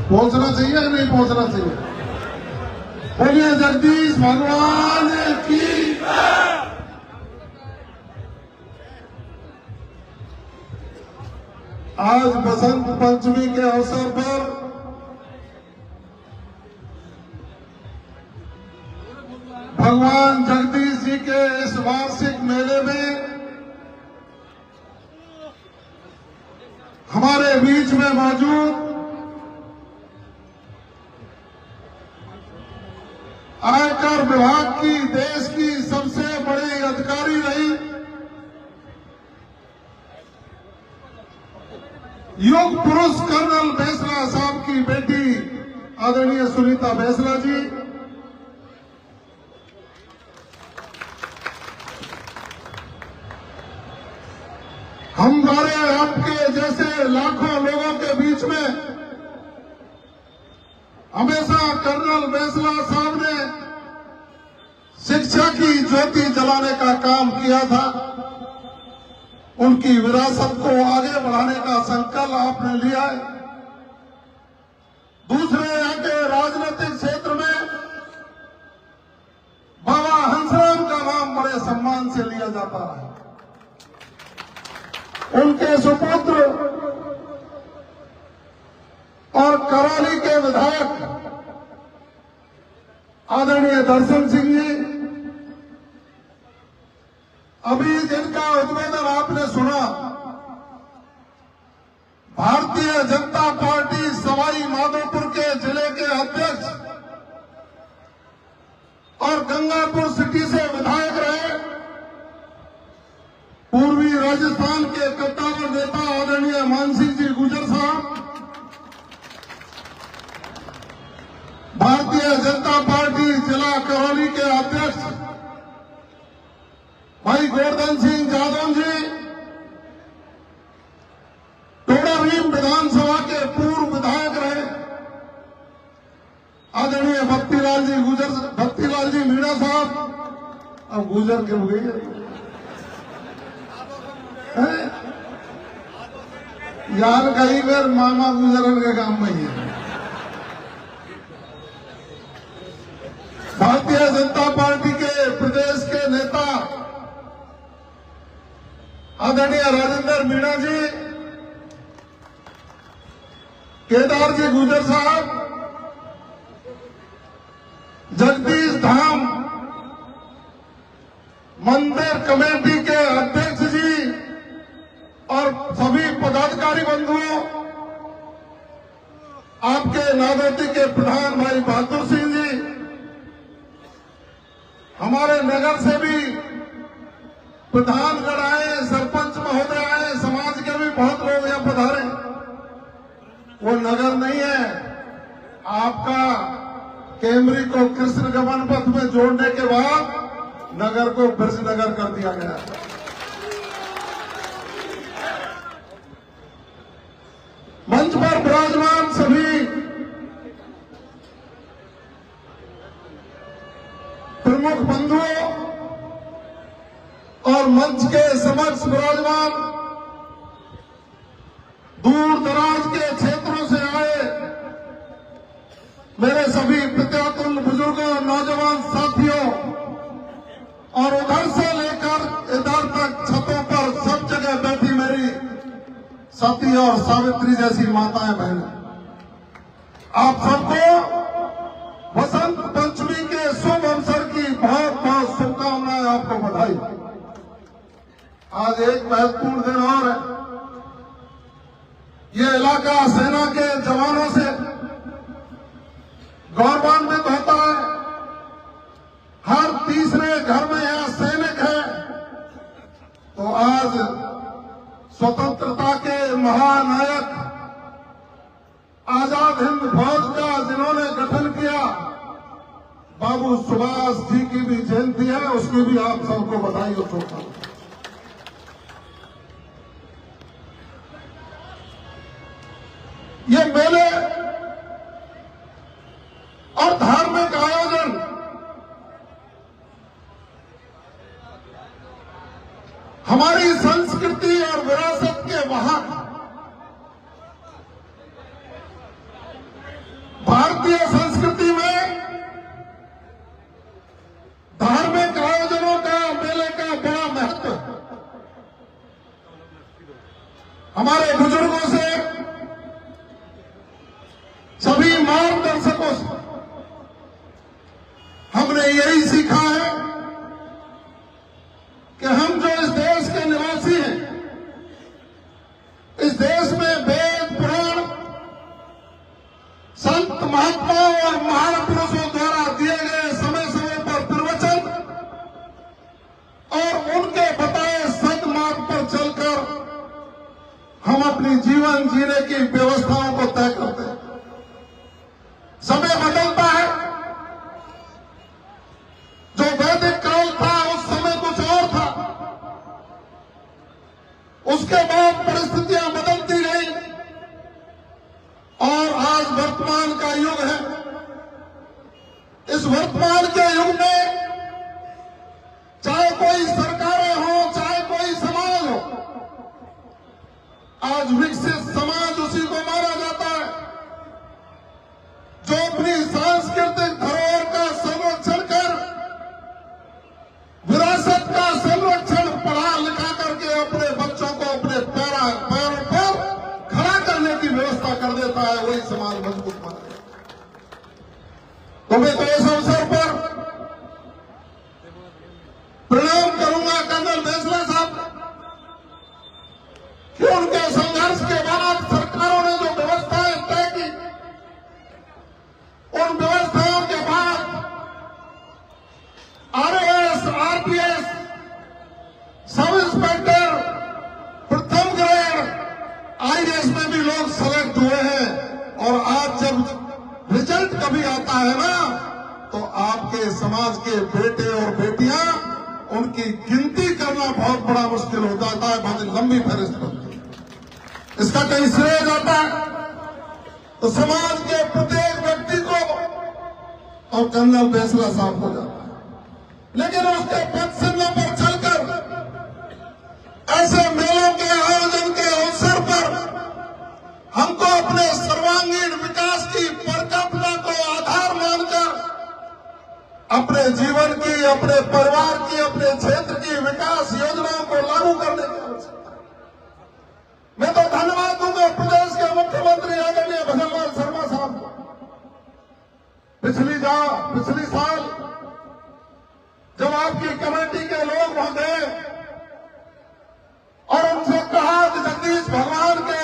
पहुंचना चाहिए कि नहीं पहुंचना चाहिए? बोलिए जगदीश भगवान की। आज बसंत पंचमी के अवसर पर भगवान जगदीश जी के इस वार्षिक मेले में हमारे बीच में मौजूद आयकर विभाग की देश की सबसे बड़ी अधिकारी रही युग पुरुष कर्नल बैसला साहब की बेटी आदरणीय सुनीता बैसला जी, हम द्वारे आपके जैसे लाखों लोगों के बीच में हमेशा कर्नल बैसला साहब ने शिक्षा की ज्योति जलाने का काम किया था। उनकी विरासत को आगे बढ़ाने का संकल्प आपने लिया है। दूसरे यहाँ के राजनीतिक क्षेत्र में बाबा हंसराम का नाम बड़े सम्मान से लिया जाता है। उनके सुपुत्र और करौली के विधायक आदरणीय दर्शन सिंह जी, अभी जिनका उद्बोधन आपने सुना, भारतीय जनता पार्टी सवाई माधोपुर के जिले के अध्यक्ष और गंगापुर सिटी से विधायक रहे, पूर्वी राजस्थान के कट्टावर नेता आदरणीय मानसिंह जी गुर्जर साहब, भारतीय जनता पार्टी जिला करौली के अध्यक्ष भाई गोवर्धन सिंह यादव जी, टोडाभीम विधानसभा के पूर्व विधायक रहे आदरणीय भक्तिलाल जी मीणा साहब, अब गुजर के हो गई यार, कई बार मामा गुजरन के काम में ही है। भारतीय जनता पार्टी के प्रदेश के नेता आदरणीय राजेंद्र मीणा जी, केदार जी गुर्जर साहब, जगदीश धाम मंदिर कमेटी के अध्यक्ष जी और सभी पदाधिकारी बंधुओं, आपके नादौती के प्रधान भाई बहादुर सिंह जी, हमारे नगर से भी प्रधानगढ़ आए, सरपंच महोदय आए, समाज के भी बहुत लोग यहाँ पधारे। वो नगर नहीं है, आपका कैमरी को कृष्ण गमन पथ में जोड़ने के बाद नगर को ब्रजनगर कर दिया गया। मंच पर विराजमान सभी प्रमुख बंधुओं और मंच के समक्ष विराजमान दूर दराज के क्षेत्रों से आए मेरे सभी प्रत्यातुल बुजुर्गों, नौजवान साथियों और उधर से लेकर इधर तक छतों पर सब जगह बैठी मेरी सती और सावित्री जैसी माताएं बहनें, आप सबको बसंत पंचमी के शुभ अवसर की बहुत बहुत शुभकामनाएं, आपको बधाई। आज एक महत्वपूर्ण दिन और है। ये इलाका सेना के जवानों से गौरवान्वित होता है। हर तीसरे घर में यहाँ सैनिक है। तो आज स्वतंत्रता के महानायक आजाद हिंद फौज का जिन्होंने गठन किया, बाबू सुभाष जी की भी जयंती है, उसकी भी आप सबको बधाई हो चुका। ये मेले और धार्मिक आयोजन हमारी संस्कृति और विरासत के वाहक, भारतीय संस्कृति में धार्मिक आयोजनों का, मेले का बड़ा महत्व है। हमारे बुजुर्गों से, सभी मार्गदर्शकों से हमने यही सीखा है कि हम जो इस देश के निवासी हैं, इस देश में वेद पुराण, संत महात्माओं और महान पुरुषों द्वारा दिए गए समय समय पर प्रवचन और उनके बताए सदमार्ग पर चलकर हम अपनी जीवन जीने की व्यवस्थाओं को तय करते हैं। समय बदलता है। जो वैदिक काल था उस समय कुछ और था, उसके बाद परिस्थितियां बदलती गई और आज वर्तमान का युग है। इस वर्तमान के युग में चाहे कोई सरकारें हो, चाहे कोई समाज हो, आज विकसित समाज उसी को माना जाता है जो अपनी सांस्कृतिक धरोहर का संरक्षण कर, विरासत का संरक्षण पढ़ा लिखा करके अपने बच्चों को अपने पैरों पर खड़ा करने की व्यवस्था कर देता है, वही समाज मजबूत माना जाता है। तो मैं तो इस अवसर पर प्रणाम करूंगा कर्नल बैंसला साहब कि उनके संघर्ष के बाद सरकारों ने जो व्यवस्थाएं तय की, उन व्यवस्थाओं के बाद आरएएस, आरपीएस, सब इंस्पेक्टर, प्रथम ग्रेड, आईएएस में भी लोग सेलेक्ट हुए हैं। और आज जब रिजल्ट कभी आता है ना, तो आपके समाज के बेटे और बेटियां, उनकी गिनती करना बहुत बड़ा मुश्किल हो जाता है, बहुत लंबी फहरिस्त बनती है। इसका कहीं श्रेय जाता है तो समाज के प्रत्येक व्यक्ति को और कर्नल बैंसला साहब को जाता है। लेकिन उसके पद संगम पर चलकर ऐसे मेलों के आयोजन के अवसर पर हमको अपने सर्वांगीण विकास की परिकल्पना को आधार मानकर अपने जीवन की, अपने परिवार की, अपने क्षेत्र की विकास योजनाओं को लागू करने की आवश्यकता है। मैं तो धन्यवाद दूंगा प्रदेश के मुख्यमंत्री आदरणीय भजनलाल शर्मा साहब को। पिछली साल जब आपकी कमेटी के लोग वहां गए और उनसे कहा कि जगदीश भगवान के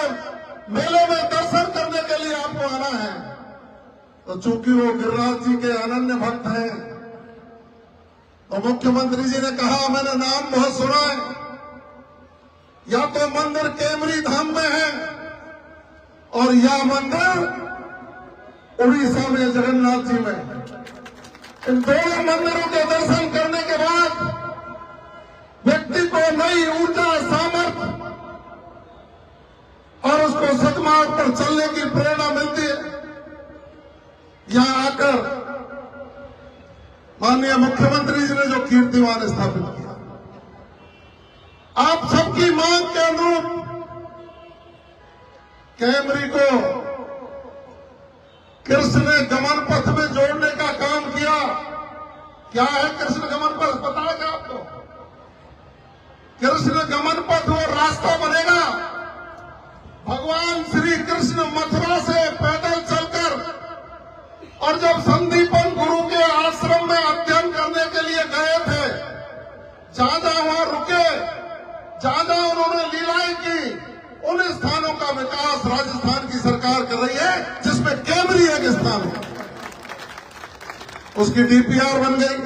मेले में दर्शन करने के लिए आपको आना है, तो चूंकि वो गिरिराज जी के अनन्य भक्त हैं, तो मुख्यमंत्री जी ने कहा, मैंने नाम बहुत सुना है, या तो मंदिर केमरी धाम में है और या मंदिर उड़ीसा में जगन्नाथ जी में। इन दोनों मंदिरों के दर्शन करने के बाद व्यक्ति को नई ऊर्जा, सामर्थ्य और उसको सदमार्ग पर चलने की प्रेरणा मिलती है। यहां आकर माननीय मुख्यमंत्री जी ने जो कीर्तिमान स्थापित किया, आप सबकी मांग के अनुरूप कैमरी को कृष्ण गमन पथ में जोड़ने का काम किया। क्या है कृष्ण गमन पथ, पता है क्या आपको? कृष्ण गमन पथ वो रास्ता बनेगा, भगवान श्री कृष्ण मथुरा से पैदल चलकर, और जब संदीपन गुरु के आश्रम में अध्ययन करने के लिए गए थे, ज्यादा वहां रुके, ज्यादा उन्होंने लीलाएं की, उन स्थानों का विकास राजस्थान की सरकार कर रही है, जिसमें कैमरी एक स्थान है। उसकी डीपीआर बन गई।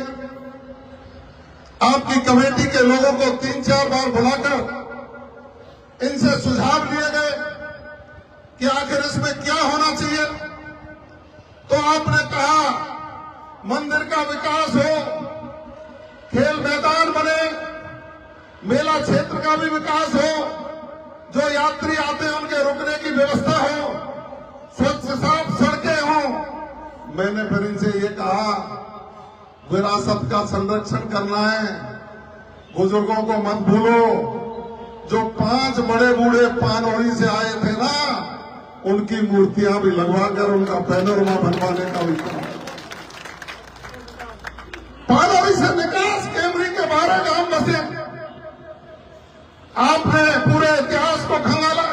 आपकी कमेटी के लोगों को 3-4 बार बुलाकर इनसे सुझाव लिए गए कि आखिर इसमें क्या होना चाहिए। तो आपने कहा मंदिर का विकास हो, खेल मैदान बने, मेला क्षेत्र का भी विकास हो, जो यात्री आते हैं उनके रुकने की व्यवस्था हो, स्वच्छ साफ सड़कें हों। मैंने फिर इनसे ये कहा, विरासत का संरक्षण करना है, बुजुर्गों को मत भूलो। जो 5 बड़े बूढ़े पानौरी से आए थे ना, उनकी मूर्तियां भी लगवाकर उनका पैनोरमा बनवाने का भी काम। पानी से निकास कैमरी के 12 गांव बसे। आपने पूरे इतिहास को खंगाला,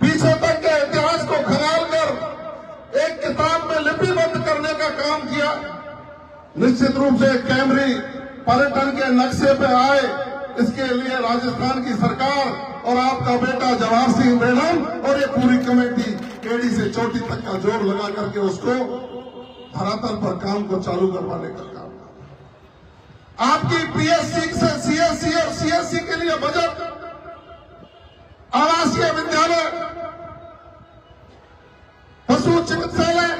पीछे तक के इतिहास को खंगाल कर एक किताब में लिपिबद्ध करने का काम किया। निश्चित रूप से कैमरी पर्यटन के नक्शे पे आए, इसके लिए राजस्थान की सरकार और आपका बेटा जवाहर सिंह मेनन और ये पूरी कमेटी एड़ी से चोटी तक का जोर लगा करके उसको धरातल पर काम को चालू करवाने का काम। आपकी पीएससी से सीएससी और सीएससी के लिए बजट, आवासीय विद्यालय, पशु चिकित्सालय,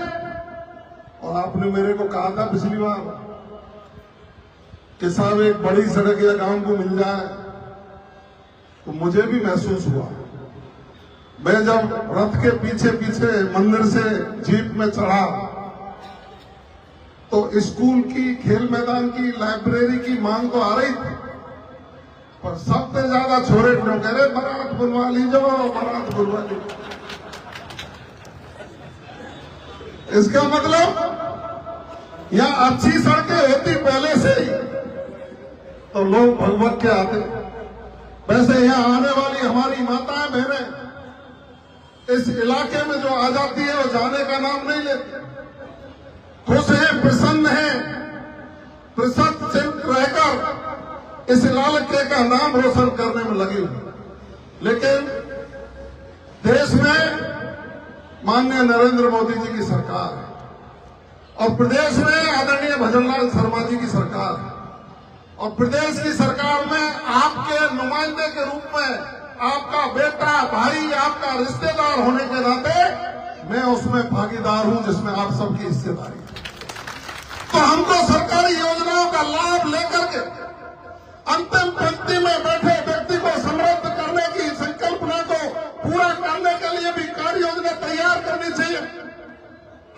और आपने मेरे को कहा था पिछली बार कि साहब एक बड़ी सड़क या गांव को मिल जाए, तो मुझे भी महसूस हुआ। मैं जब रथ के पीछे पीछे मंदिर से जीप में चढ़ा तो स्कूल की, खेल मैदान की, लाइब्रेरी की मांग तो आ रही थी, पर सबसे ज्यादा छोरे क्यों कह रहे बारात बनवा लीजिए, बारात बनवा लीजिए। इसका मतलब यहां अच्छी सड़कें होती पहले से ही तो लोग भगवत के आते। वैसे यहां आने वाली हमारी माताएं बहनें इस इलाके में जो आ जाती है वो जाने का नाम नहीं लेती, खुश हैं, प्रसन्न हैं, प्रसन्न से रहकर इस इलाके का नाम रोशन करने में लगी हुई। लेकिन देश में माननीय नरेंद्र मोदी जी की सरकार है और प्रदेश में आदरणीय भजनलाल शर्मा जी की सरकार है, और प्रदेश की सरकार में आपके नुमाइंदे के रूप में आपका बेटा, भाई, आपका रिश्तेदार होने के नाते मैं उसमें भागीदार हूं जिसमें आप सबकी हिस्सेदारी है। तो हमको सरकारी योजनाओं का लाभ लेकर के अंतिम पंक्ति में बैठे व्यक्ति को समृद्ध करने की संकल्पना को पूरा करने के लिए भी कार्य योजना तैयार करनी चाहिए।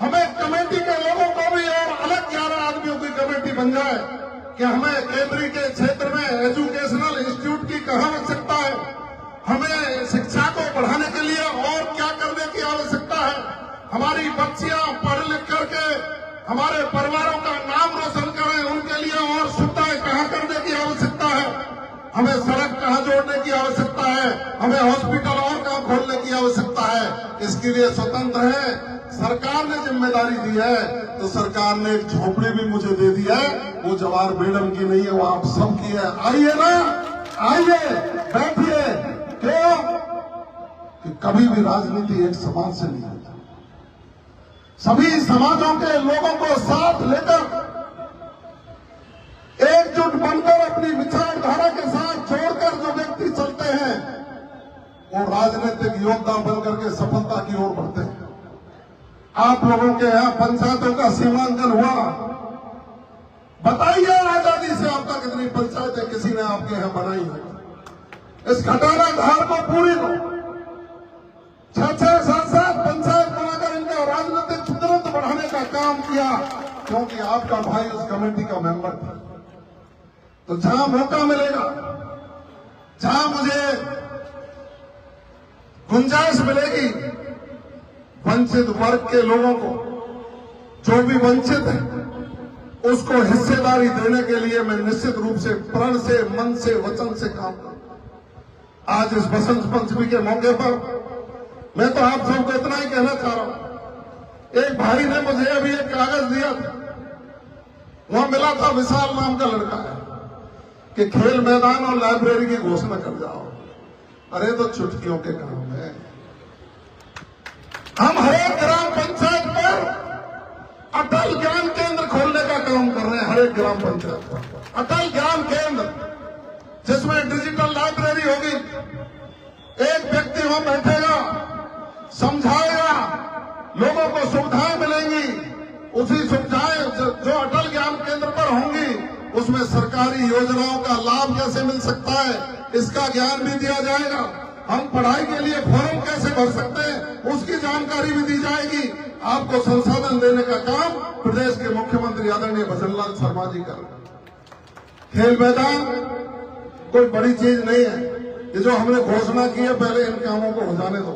हमें कमेटी के लोगों को भी और अलग 11 आदमियों की कमेटी बन जाए कि हमें कैमरी के क्षेत्र में एजुकेशनल इंस्टीट्यूट की कहाँ आवश्यकता है, हमें शिक्षा को बढ़ाने के लिए और क्या करने की आवश्यकता है, हमारी बच्चियां पढ़ लिख करके हमारे परिवारों का नाम रोशन करें, उनके लिए और सुविधाएं कहाँ करने की आवश्यकता है, हमें सड़क कहाँ जोड़ने की आवश्यकता है, हमें हॉस्पिटल और कहाँ खोलने की आवश्यकता है। इसके लिए स्वतंत्र है, सरकार ने जिम्मेदारी दी है, तो सरकार ने एक झोपड़ी भी मुझे दे दी है, वो जवाहर मैडम की नहीं है, वो आप सबकी है। आइए ना, आइए, बैठिए। क्यों? कि कभी भी राजनीति एक समाज से नहीं होती, सभी समाजों के लोगों को साथ लेकर एकजुट बनकर अपनी विचारधारा के साथ जोड़कर जो व्यक्ति चलते हैं वो राजनीतिक योद्धा बनकर के सफलता की ओर बढ़ते हैं। आप लोगों के यहां पंचायतों का सीमांकन हुआ, बताइए आजादी से अब तक कितनी पंचायतें किसी ने आपके यहां बनाई है? इस घटाना धार को पूरी को 6-6, 7-7 पंचायत बनाकर इनका राजनीतिक तुरंत बढ़ाने का काम किया, क्योंकि आपका भाई उस कमेटी का मेंबर था। तो जहां मौका मिलेगा, जहां मुझे गुंजाइश मिलेगी, वंचित वर्ग के लोगों को, जो भी वंचित है, उसको हिस्सेदारी देने के लिए मैं निश्चित रूप से प्रण से, मन से, वचन से काम करूंगा। आज इस बसंत पंचमी के मौके पर मैं तो आप सबको इतना ही कहना चाह रहा हूं। एक भाई ने मुझे अभी एक कागज दिया था, वहां मिला था, विशाल नाम का लड़का है, कि खेल मैदान और लाइब्रेरी की घोषणा कर जाओ। अरे तो चुटकियों के काम है। हम हर एक ग्राम पंचायत पर अटल ज्ञान केंद्र खोलने का काम कर रहे हैं। हर एक ग्राम पंचायत पर अटल ज्ञान केंद्र, जिसमें डिजिटल लाइब्रेरी होगी, एक व्यक्ति वहां बैठेगा, समझाएगा, लोगों को सुविधाएं मिलेंगी, उसी सुविधाएं जो अटल ज्ञान केंद्र पर होंगी उसमें सरकारी योजनाओं का लाभ कैसे मिल सकता है इसका ज्ञान भी दिया जाएगा। हम पढ़ाई के लिए फॉर्म कैसे भर सकते हैं उसकी जानकारी भी दी जाएगी। आपको संसाधन देने का काम प्रदेश के मुख्यमंत्री आदरणीय भजनलाल शर्मा जी कर रहे हैं। खेल मैदान कोई बड़ी चीज नहीं है, ये जो हमने घोषणा की है पहले इन कामों को हो जाने दो।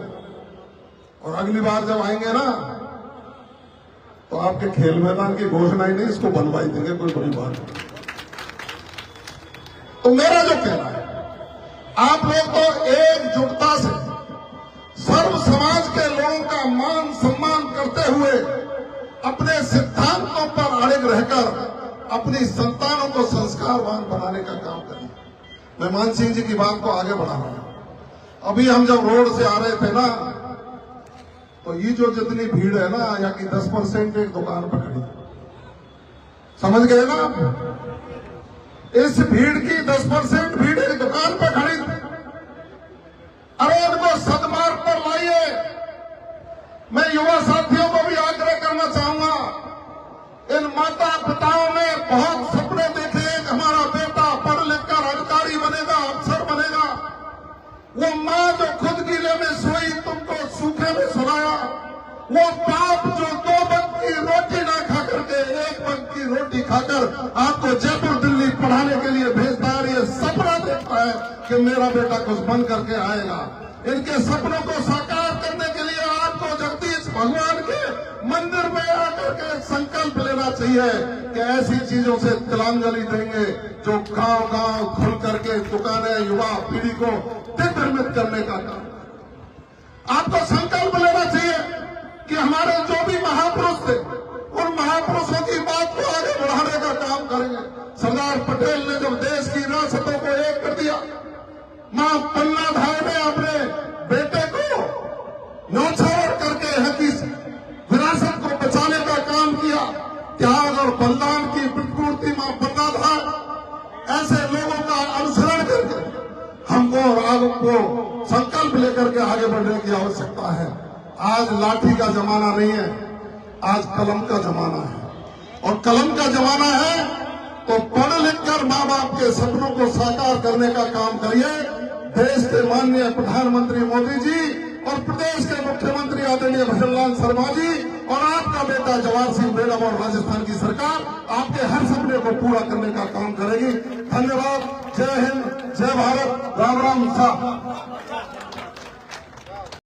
और अगली बार जब आएंगे ना तो आपके खेल मैदान की घोषणा ही नहीं, इसको बनवाई देंगे, कोई बड़ी बात नहीं। तो मेरा जो कहना है, आप लोग तो एकजुटता से सर्व समाज के लोगों का मान सम्मान करते हुए अपने सिद्धांतों पर अड़िग रहकर अपनी संतानों को संस्कारवान बनाने का काम करें। मैं मान सिंह जी की बात को आगे बढ़ा रहा हूं। अभी हम जब रोड से आ रहे थे ना, तो ये जो जितनी भीड़ है ना, या कि 10% एक दुकान पर खड़ी, समझ गए ना आप? इस भीड़ की 10% भीड़ एक दुकान पर खड़ी थी। अरे इनको सदमार्ग पर लाइए। मैं युवा साथियों को भी आग्रह करना चाहूंगा, इन माता पिताओं ने बहुत सपने देखे कि हमारा बेटा पढ़ लिख कर अधिकारी बनेगा, अफसर बनेगा। वो मां जो खुद गीले में सोई, तुमको सूखे में सुलाया। वो बाप जो 2 वक्त की रोटी ना खा करके 1 वक्त की रोटी खाकर आपको जयपुर दिल्ली पढ़ाने के लिए भेजता है, ये सपना देखता है कि मेरा बेटा कुछ बन करके आएगा। इनके सपनों को साकार करने के लिए आपको जगदीश भगवान के मंदिर में आकर के संकल्प लेना चाहिए कि ऐसी चीजों से तिलांजलि देंगे जो गांव गांव खुल करके दुकानें युवा पीढ़ी को दिग्भ्रमित करने का काम। आपको संकल्प लेना चाहिए कि हमारे जो भी महापुरुष थे, उन महापुरुषों की बात को आगे बढ़ाने का काम करेंगे। सरदार पटेल ने जब देश की रियासतों को एक कर दिया, मां पन्ना भाई ने अपने बेटे को न्यौछावर करके यहाँ की विरासत को बचाने का काम किया। त्याग और बलिदान की प्रतिमूर्ति मां पन्ना भाई, ऐसे लोगों का अनुसरण करके हमको और आपको संकल्प लेकर के आगे बढ़ने की आवश्यकता है। आज लाठी का जमाना नहीं है, आज कलम का जमाना है। और कलम का जमाना है तो पढ़ लिख कर माँ बाप के सपनों को साकार करने का काम करिए। देश के माननीय प्रधानमंत्री मोदी जी और प्रदेश के मुख्यमंत्री आदरणीय भजनलाल शर्मा जी और आपका बेटा जवाहर सिंह बेगम और राजस्थान की सरकार आपके हर सपने को पूरा करने का काम करेगी। धन्यवाद। जय हिंद, जय भारत, राम राम साहब।